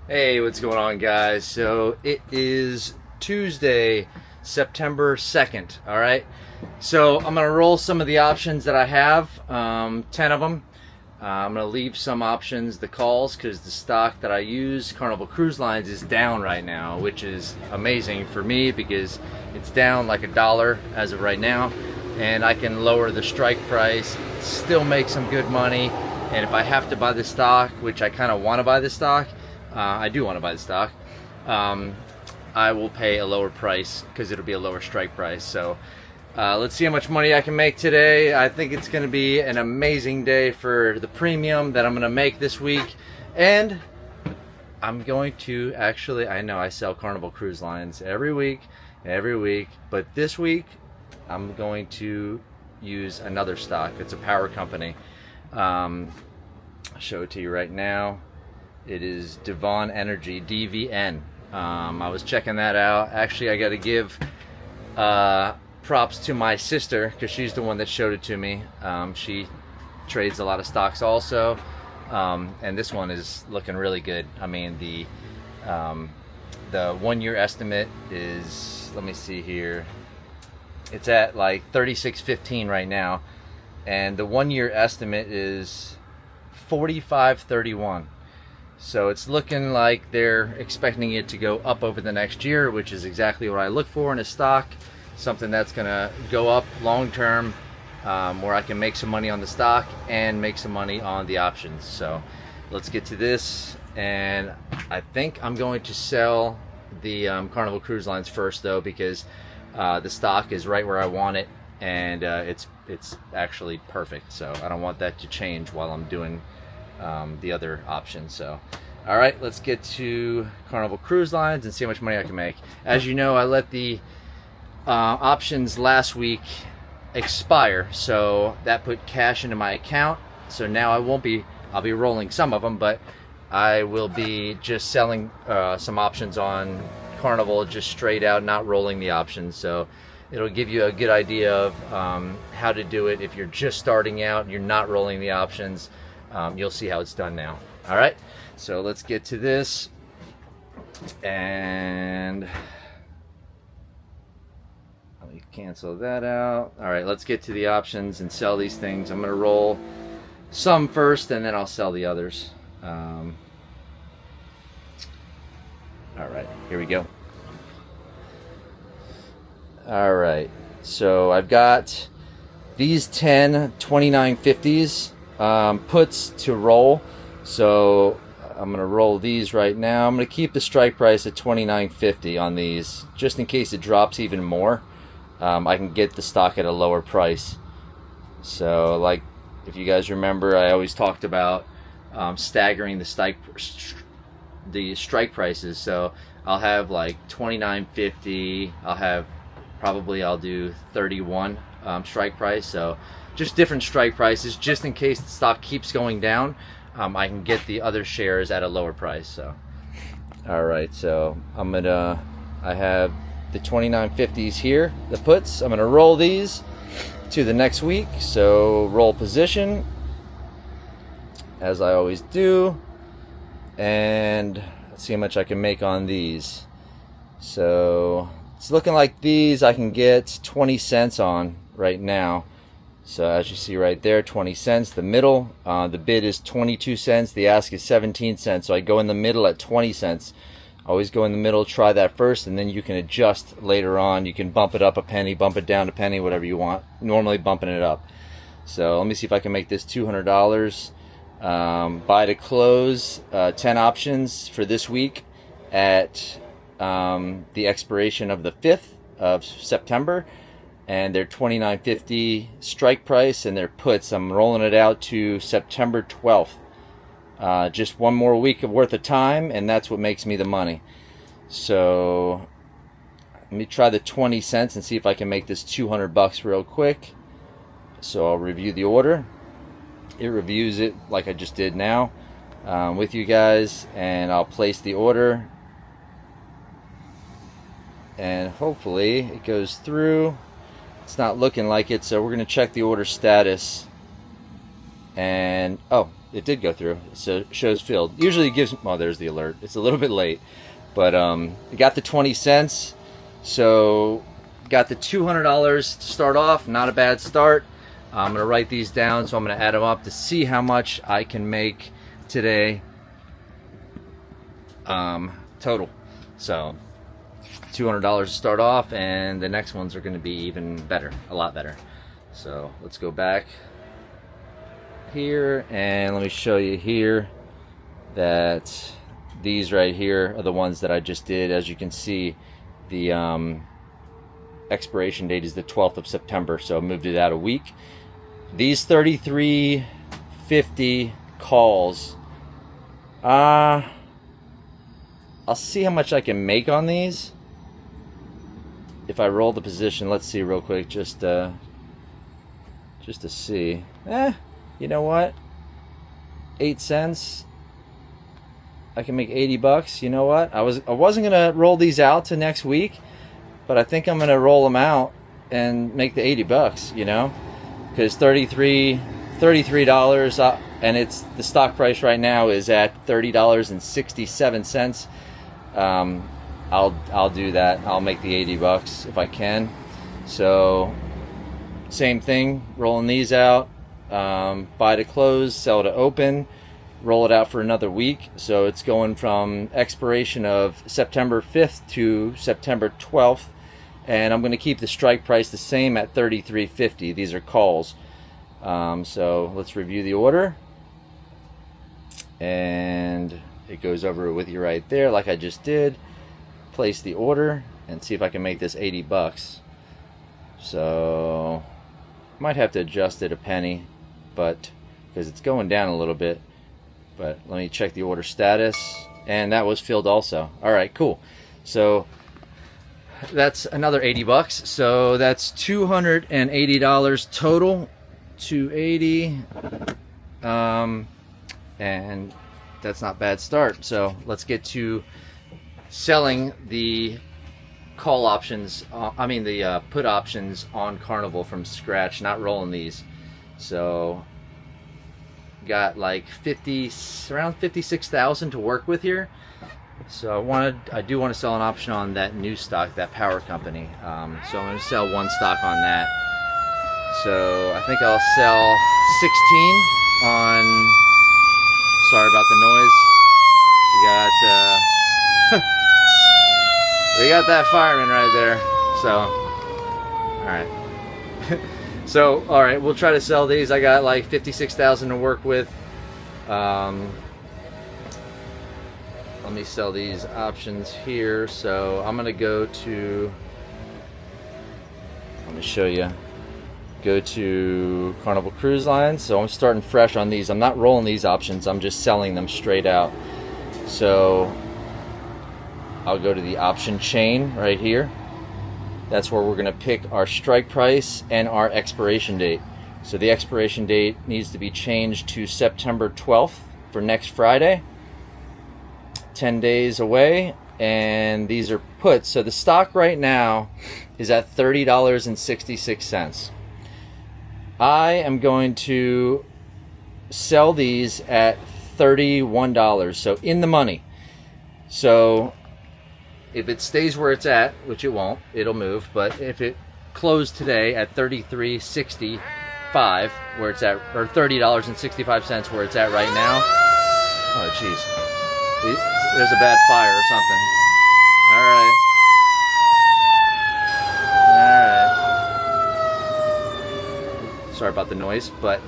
Hey, what's going on, guys? So it is Tuesday, September 2nd. All right. So I'm going to roll some of the options that I have, 10 of them. I'm going to leave some options, the calls, because the stock that I use, Carnival Cruise Lines, is down right now, which is amazing for me because it's down like $1 as of right now. And I can lower the strike price, still make some good money. And if I have to buy the stock, which I kind of want to buy the stock, I do want to buy the stock, I will pay a lower price because it'll be a lower strike price. So let's see how much money I can make today. I think it's going to be an amazing day for the premium that I'm going to make this week. And I'm going to actually, I know I sell Carnival Cruise Lines every week, but this week I'm going to use another stock. It's a power company. I'll show it to you right now. It is Devon Energy, DVN. I was checking that out. Actually, I got to give props to my sister because she's the one that showed it to me. She trades a lot of stocks also, and this one is looking really good. I mean, the 1 year estimate is, let me see here, it's at like 36.15 right now, and the 1 year estimate is 45.31. So it's looking like they're expecting it to go up over the next year, which is exactly what I look for in a stock. Something that's going to go up long term, where I can make some money on the stock and make some money on the options. So let's get to this. And I think I'm going to sell the Carnival Cruise Lines first, though, because the stock is right where I want it, and it's actually perfect. So I don't want that to change while I'm doing the other options. So all right, let's get to Carnival Cruise Lines and see how much money I can make. As you know, I let the options last week expire, so that put cash into my account. So now I'll be rolling some of them, but I will be just selling some options on Carnival just straight out, not rolling the options. So it'll give you a good idea of how to do it if you're just starting out and you're not rolling the options. You'll see how it's done now. All right, so let's get to this, and let me cancel that out. All right, let's get to the options and sell these things. I'm going to roll some first, and then I'll sell the others. All right, here we go. All right, so I've got these 10 2950s puts to roll. So I'm going to roll these right now. I'm going to keep the strike price at $29.50 on these, just in case it drops even more. I can get the stock at a lower price. So, like, if you guys remember, I always talked about staggering the strike prices. So I'll have like $29.50. I'll do 31 strike price. So just different strike prices, just in case the stock keeps going down. I can get the other shares at a lower price. So, all right. So I have the 2950s here, the puts. I'm gonna roll these to the next week. So roll position, as I always do, and let's see how much I can make on these. So it's looking like these I can get 20 cents on right now. So as you see right there, 20 cents. The middle, the bid is 22 cents. The ask is 17 cents. So I go in the middle at 20 cents. Always go in the middle, try that first, and then you can adjust later on. You can bump it up a penny, bump it down a penny, whatever you want. Normally bumping it up. So let me see if I can make this $200. Buy to close, 10 options for this week at the expiration of the 5th of September. And their $29.50 strike price, and their puts, I'm rolling it out to September 12th. Just one more week of worth of time, and that's what makes me the money. So let me try the 20 cents and see if I can make this $200 real quick. So I'll review the order. It reviews it like I just did now with you guys, and I'll place the order, and hopefully it goes through. It's not looking like it, so we're going to check the order status. And oh, it did go through. So it shows filled. Usually it gives, well, there's the alert. It's a little bit late, but it got the 20 cents. So got the $200 to start off. Not a bad start. I'm gonna write these down, so I'm gonna add them up to see how much I can make today total. So $200 to start off, and the next ones are going to be even better, a lot better. So let's go back here, and let me show you here that these right here are the ones that I just did. As you can see, the expiration date is the 12th of September, so I moved it out a week. These 33.50 calls, I'll see how much I can make on these if I roll the position. Let's see real quick, just to see. You know what? 8 cents. I can make 80 bucks. You know what? I wasn't gonna roll these out to next week, but I think I'm gonna roll them out and make the 80 bucks. You know, because $33, and it's the stock price right now is at $30.67. I'll do that. I'll make the 80 bucks if I can. So same thing, rolling these out, buy to close, sell to open, roll it out for another week. So it's going from expiration of September 5th to September 12th, and I'm going to keep the strike price the same at $33.50. These are calls. So let's review the order, and it goes over it with you right there like I just did. Place the order and see if I can make this 80 bucks. So might have to adjust it a penny, but because it's going down a little bit. But let me check the order status, and that was filled also. All right, cool. So that's another 80 bucks. So that's $280 total. 280, and that's not bad start. So let's get to selling the call options, the put options on Carnival from scratch, not rolling these. So got like around 56,000 to work with here. So I do want to sell an option on that new stock, that power company. So I'm going to sell one stock on that. So I think I'll sell 16 on, sorry about the noise. We got that fireman right there. So, all right. So, all right, we'll try to sell these. I got like 56,000 to work with. Let me sell these options here. So I'm gonna go to, let me show you. Go to Carnival Cruise Line. So I'm starting fresh on these. I'm not rolling these options, I'm just selling them straight out. So I'll go to the option chain right here. That's where we're gonna pick our strike price and our expiration date. So the expiration date needs to be changed to September 12th for next Friday. 10 days away, and these are puts. So the stock right now is at $30.66. I am going to sell these at $31, so in the money. So if it stays where it's at, which it won't, it'll move, but if it closed today at $33.65 where it's at, or $30.65 where it's at right now, oh jeez, there's a bad fire or something. All right. Sorry about the noise, but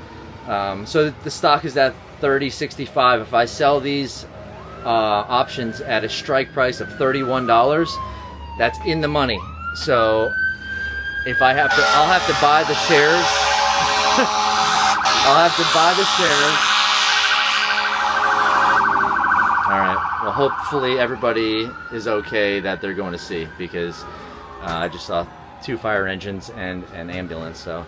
so the stock is at $30.65. If I sell these options at a strike price of $31, that's in the money. So if I'll have to buy the shares. I'll have to buy the shares. All right. Well, hopefully everybody is okay that they're going to see, because I just saw 2 fire engines and an ambulance. So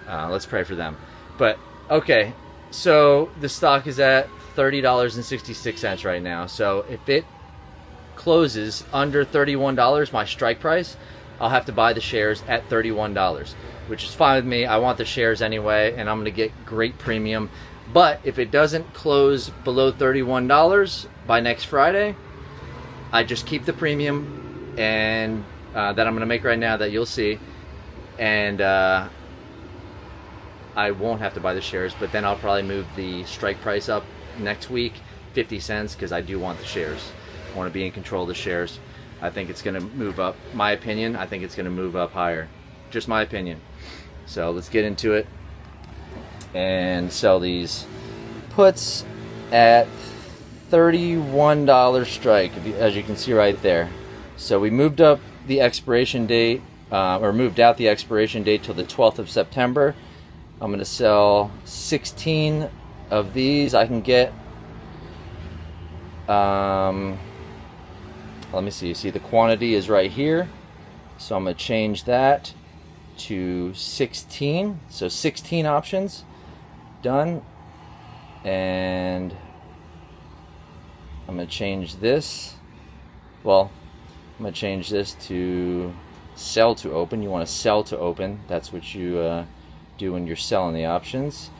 let's pray for them. But okay, so the stock is at $30.66 right now. So if it closes under $31, my strike price, I'll have to buy the shares at $31, which is fine with me. I want the shares anyway, and I'm going to get great premium. But if it doesn't close below $31 by next Friday, I just keep the premium and that I'm going to make right now that you'll see, and I won't have to buy the shares. But then I'll probably move the strike price up next week 50 cents because I do want the shares. I want to be in control of the shares. I think it's going to move up. My opinion, I think it's going to move up higher. Just my opinion. So let's get into it and sell these puts at $31 strike, as you can see right there. So we moved up the expiration date, or moved out the expiration date till the 12th of September. I'm going to sell 16 of these. I can get, let me see. You see the quantity is right here. So I'm going to change that to 16. So 16 options. Done. And I'm going to change this. Well, I'm going to change this to sell to open. You want to sell to open. That's what you do when you're selling the options.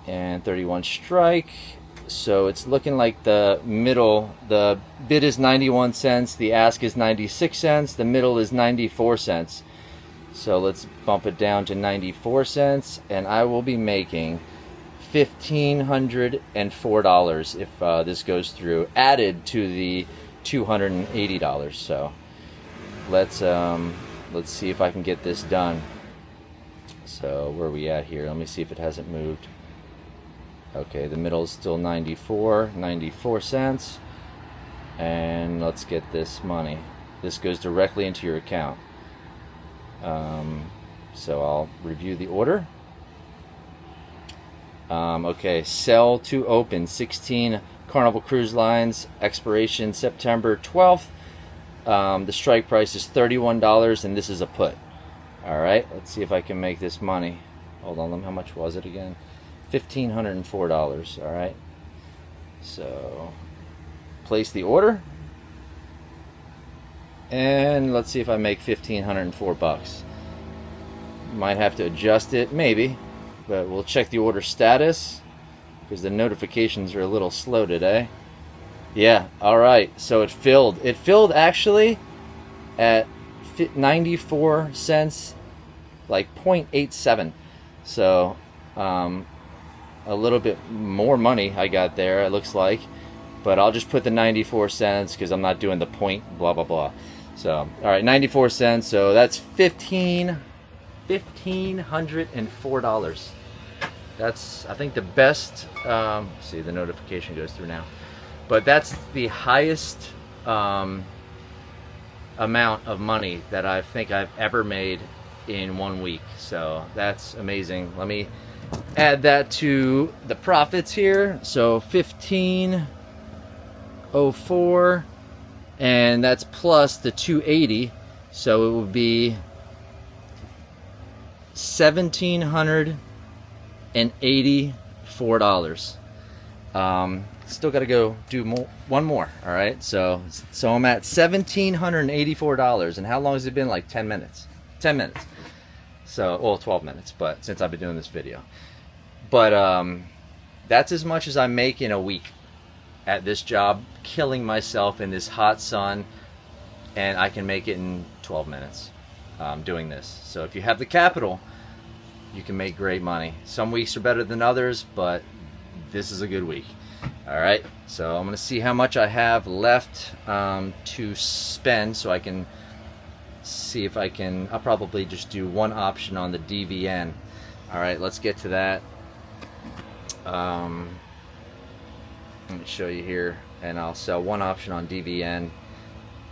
And 31 strike. So it's looking like the middle, the bid is 91 cents, the ask is 96 cents, the middle is 94 cents. So let's bump it down to 94 cents, and I will be making $1,504 if this goes through, added to the $280. So let's see if I can get this done. So where are we at here? Let me see if it hasn't moved. Okay, the middle is still 94 cents. And let's get this money. This goes directly into your account. So I'll review the order. Okay, sell to open 16 Carnival Cruise Lines, expiration September 12th. The strike price is $31 and this is a put. Alright, let's see if I can make this money. Hold on, how much was it again? $1,504. Alright, so place the order and let's see if I make $1,504. Might have to adjust it, maybe, but we'll check the order status because the notifications are a little slow today. Yeah, alright, so it filled. It filled actually at 94 cents, like 0.87. So a little bit more money I got there, it looks like, but I'll just put the 94 cents because I'm not doing the point blah blah blah. So alright, 94 cents, so that's $1,504. That's, I think, the best, see, the notification goes through now, but that's the highest amount of money that I think I've ever made in 1 week. So that's amazing. Let me add that to the profits here. So 1504, and that's plus the 280, so it would be $1,784. Still got to go do one more. All right, so I'm at $1,784. And how long has it been? Like 10 minutes. 10 minutes. So, well, 12 minutes, but since I've been doing this video. But that's as much as I make in a week at this job, killing myself in this hot sun, and I can make it in 12 minutes doing this. So if you have the capital, you can make great money. Some weeks are better than others, but this is a good week. All right, so I'm gonna see how much I have left to spend, so I can see if I can. I'll probably just do one option on the DVN. All right, let's get to that. Let me show you here, and I'll sell one option on DVN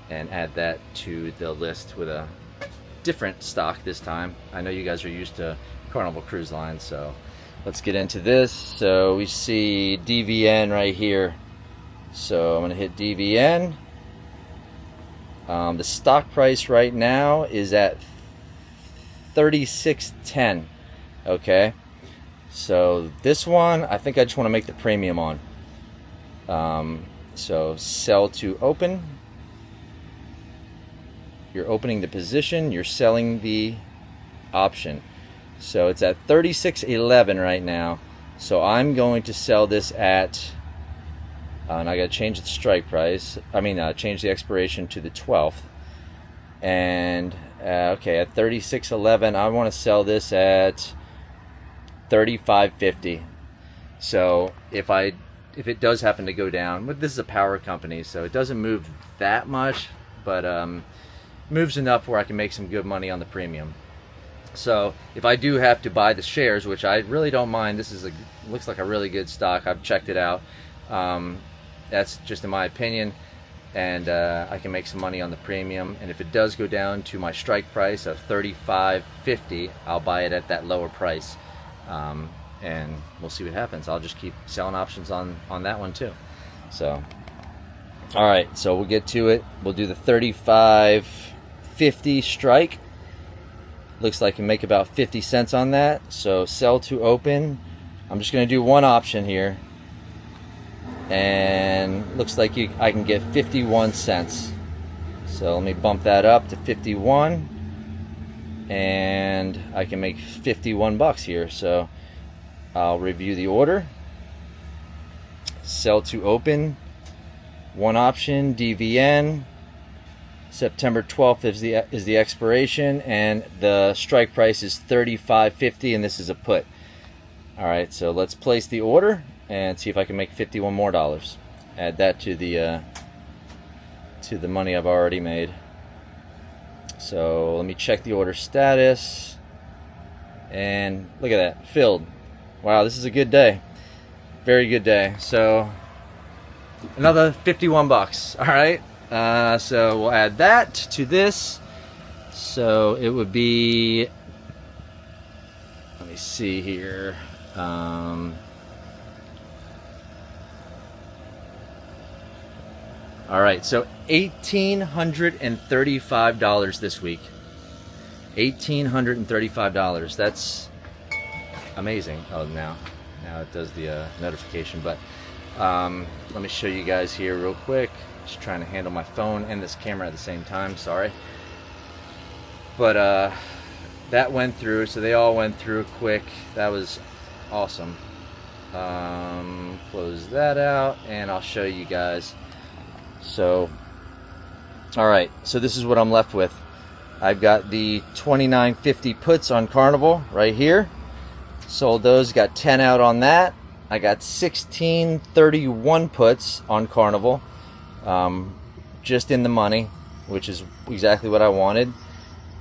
and add that to the list with a different stock this time. I know you guys are used to Carnival Cruise Line, so let's get into this. So we see DVN right here. So I'm gonna hit DVN. The stock price right now is at $36.10. Okay, so this one I think I just want to make the premium on. So sell to open. You're opening the position, you're selling the option. So it's at 36.11 right now. So I'm going to sell this at, and I got to change the strike price. I mean, change the expiration to the 12th. And okay, at 36.11, I want to sell this at 35.50. So if it does happen to go down, but this is a power company, so it doesn't move that much, but moves enough where I can make some good money on the premium. So if I do have to buy the shares, which I really don't mind, this is looks like a really good stock. I've checked it out. That's just in my opinion, and I can make some money on the premium. And if it does go down to my strike price of $35.50, I'll buy it at that lower price, and we'll see what happens. I'll just keep selling options on that one too. So all right, so we'll get to it. We'll do the $35.50 strike. Looks like you make about 50 cents on that. So sell to open. I'm just going to do one option here, and looks like I can get 51 cents. So let me bump that up to 51, and I can make 51 bucks here. So I'll review the order. Sell to open, one option, DVN. September 12th is the expiration, and the strike price is $35.50, and this is a put. All right, so let's place the order and see if I can make $51 more. Add that to the money I've already made. So let me check the order status, and look at that, filled. Wow, this is a good day. Very good day. So another 51 bucks. All right. So we'll add that to this. So it would be, let me see here. All right, so $1,835 this week. $1,835. That's amazing. Oh, now it does the notification. But let me show you guys here real quick. Just trying to handle my phone and this camera at the same time, sorry. But that went through, so they all went through quick. That was awesome. Close that out, and I'll show you guys. So all right, so this is what I'm left with. I've got the 29.50 puts on Carnival right here. Sold those, got 10 out on that. I got 16.31 puts on Carnival. Just in the money, which is exactly what I wanted.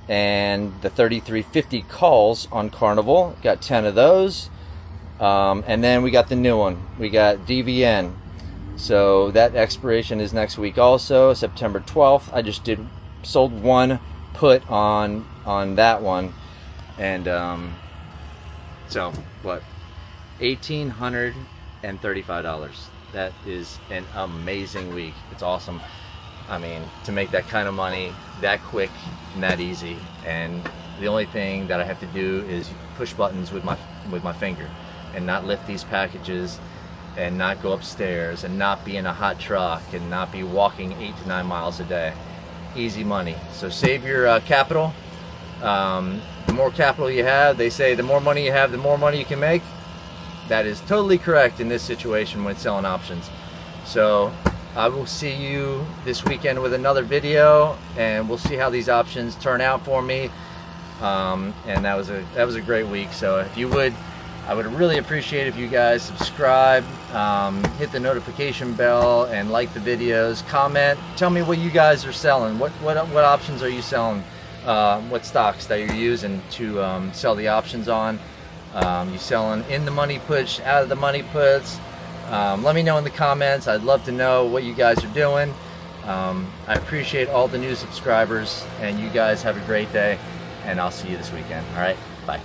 And the 33.50 calls on Carnival, got 10 of those. And then we got the new one. We got DVN. So that expiration is next week also, September 12th. I just sold one put on that one. And so what? $1,835. That is an amazing week. It's awesome. I mean, to make that kind of money that quick and that easy, and the only thing that I have to do is push buttons with my finger, and not lift these packages, and not go upstairs, and not be in a hot truck, and not be walking 8 to 9 miles a day. Easy money. So save your capital. The more capital you have, they say the more money you have, the more money you can make. That is totally correct in this situation when selling options. So I will see you this weekend with another video, and we'll see how these options turn out for me. And that was a great week. So if you would, I would really appreciate if you guys subscribe, hit the notification bell, and like the videos. Comment. Tell me what you guys are selling. What options are you selling? What stocks that you're using to sell the options on? You selling in the money puts, out of the money puts? Let me know in the comments. I'd love to know what you guys are doing. I appreciate all the new subscribers, and you guys have a great day, and I'll see you this weekend. All right, bye.